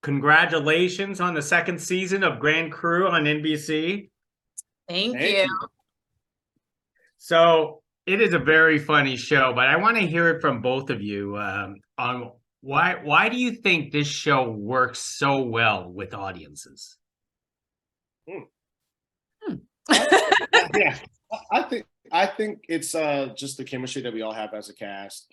congratulations on the second season of Grand Crew on NBC. Thank you. So it is a very funny show, but I want to hear it from both of you on why do you think this show works so well with audiences? Yeah, I think it's just the chemistry that we all have as a cast.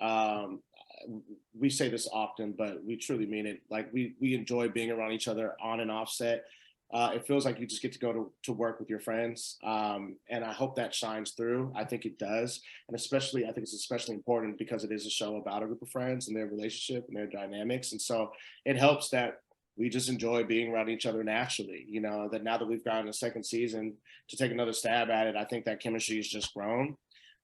We say this often, but we truly mean it. Like we enjoy being around each other on and off set. It feels like you just get to go to work with your friends. And I hope that shines through. I think it does. And especially, I think it's especially important because it is a show about a group of friends and their relationship and their dynamics. And so it helps that we just enjoy being around each other naturally, that now that we've gotten a second season to take another stab at it, I think that chemistry has just grown.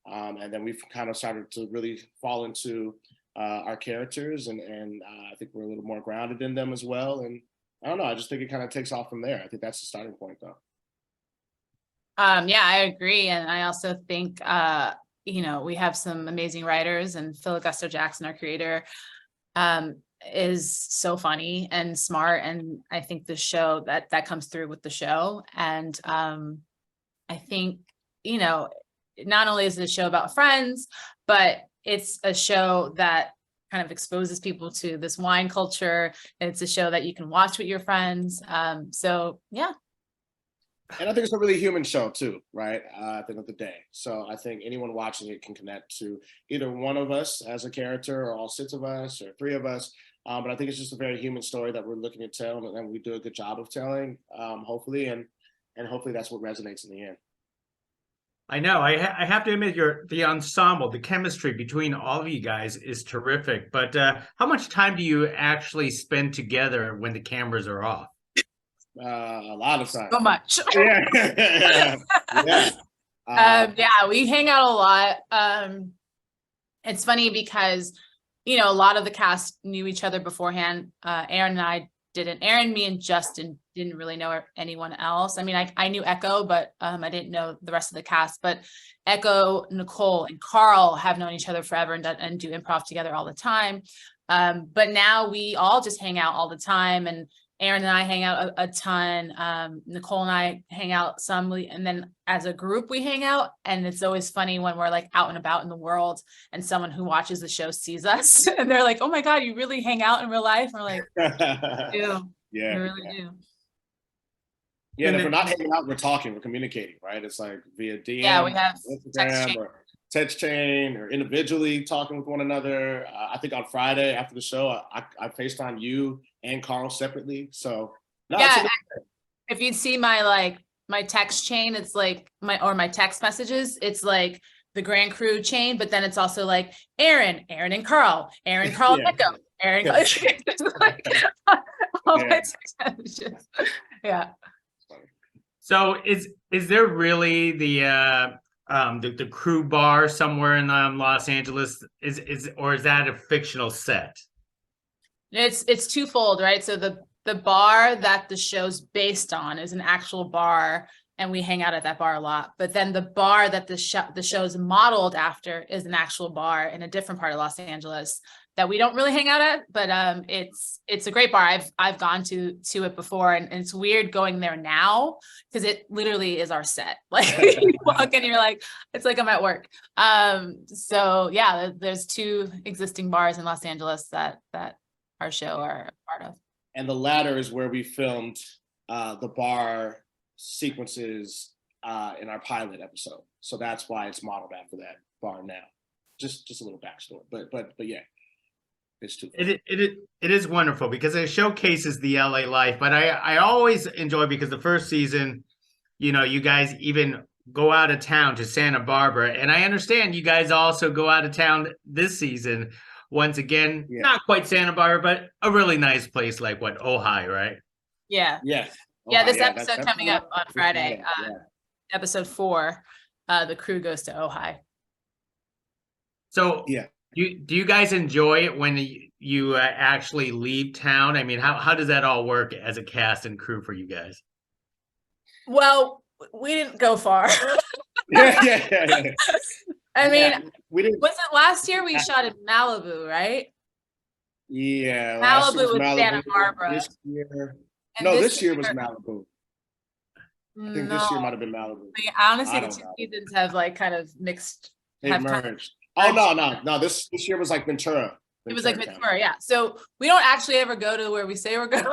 And then we've kind of started to really fall into our characters and I think we're a little more grounded in them as well. And I don't know, I just think it kind of takes off from there. I think that's the starting point though. Yeah, I agree. And I also think, we have some amazing writers, and Phil Augusta Jackson, our creator, is so funny and smart. And I think the show that comes through with the show. And I think, not only is it a show about friends, but it's a show that kind of exposes people to this wine culture. It's a show that you can watch with your friends. So yeah. And I think it's a really human show too, right? At the end of the day. So I think anyone watching it can connect to either one of us as a character or all six of us or three of us. But I think it's just a very human story that we're looking to tell and we do a good job of telling, hopefully. And hopefully that's what resonates in the end. I know. I have to admit, the ensemble, the chemistry between all of you guys is terrific. But how much time do you actually spend together when the cameras are off? A lot of time. So much. Yeah. We hang out a lot. It's funny because, a lot of the cast knew each other beforehand. Aaron and I didn't. Aaron, me, and Justin didn't really know anyone else. I mean, I knew Echo, but I didn't know the rest of the cast. But Echo, Nicole, and Carl have known each other forever and do improv together all the time. But now we all just hang out all the time, and Aaron and I hang out a ton. Nicole and I hang out some, and then as a group we hang out. And it's always funny when we're like out and about in the world and someone who watches the show sees us and they're like, "Oh my God, you really hang out in real life?" And we're like, "We do. Yeah, we really do." Yeah, and if we're not hanging out, we're talking, we're communicating, right? It's like via DM, yeah, we have Instagram, or text chain, or individually talking with one another. I think on Friday after the show, I FaceTime you and Carl separately. So yeah, if you'd see my text chain, it's like my text messages, it's like the Grand Crew chain, but then it's also like Aaron and Carl, and Echo, Aaron. Like, all my text messages. Yeah. So is there really the Crew bar somewhere in Los Angeles? Or is that a fictional set? It's twofold, right? So the bar that the show's based on is an actual bar, and we hang out at that bar a lot. But then the bar that the show's modeled after is an actual bar in a different part of Los Angeles that we don't really hang out at, but it's a great bar. I've gone to it before, and it's weird going there now because it literally is our set. Like you walk in, you're like, it's like I'm at work. So yeah, there's two existing bars in Los Angeles that our show are a part of. And the latter is where we filmed the bar sequences in our pilot episode. So that's why it's modeled after that bar now. Just a little backstory, but yeah. It is wonderful because it showcases the LA life, but I always enjoy because the first season, you guys even go out of town to Santa Barbara, and I understand you guys also go out of town this season once again. Not quite Santa Barbara, but a really nice place like Ojai, right? Yeah. This episode coming up on Friday, episode 4, the crew goes to Ojai. So do you guys enjoy it when you actually leave town? I mean, how does that all work as a cast and crew for you guys? Well, we didn't go far. I mean, we didn't. Was it last year we shot in Malibu, right? Yeah, last year Malibu was with Santa Malibu. Barbara. This year, And no, this year was Malibu. I think this year No, might have been Malibu. I mean, I honestly, I the don't two know. seasons have like kind of mixed. They Have kind of, merged. Oh no! This year was like Ventura. it was like County. Ventura, yeah. So we don't actually ever go to where we say we're going.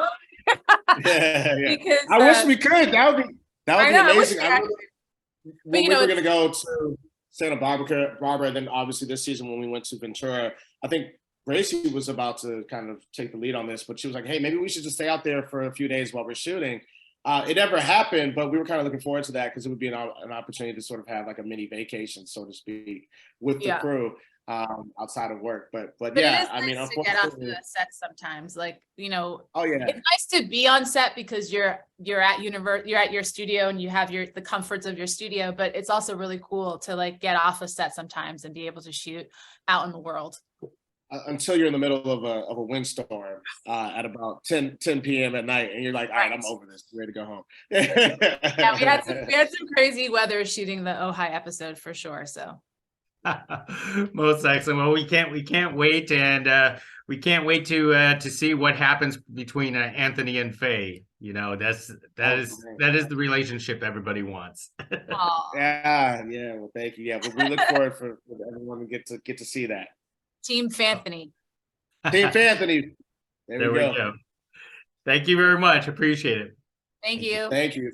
Yeah. Because I wish we could. That would be I wish amazing. we I actually- when you we know, were going to go to Santa Barbara, then obviously this season when we went to Ventura, I think Gracie was about to kind of take the lead on this, but she was like, hey, maybe we should just stay out there for a few days while we're shooting. It never happened, but we were kind of looking forward to that because it would be an opportunity to sort of have like a mini vacation, so to speak, with the crew outside of work. But yeah, it is I mean, nice to get off unfortunately, the set sometimes. Like, you know, oh yeah, it's nice to be on set because you're at you're at your studio and you have the comforts of your studio, but it's also really cool to like get off a set sometimes and be able to shoot out in the world. until you're in the middle of a windstorm at about 10 p.m. at night, and you're like, all right, I'm over this, I'm ready to go home. Yeah, we had some crazy weather shooting the Ojai episode for sure. So most excellent. Well, we can't wait, and we can't wait to see what happens between Anthony and Fay. You know, that is the relationship everybody wants. Yeah. Well, thank you. Yeah, but we look forward for everyone to get to see that. Team Fanthony. Team Fanthony. There we go. Thank you very much. Appreciate it. Thank you. Thank you.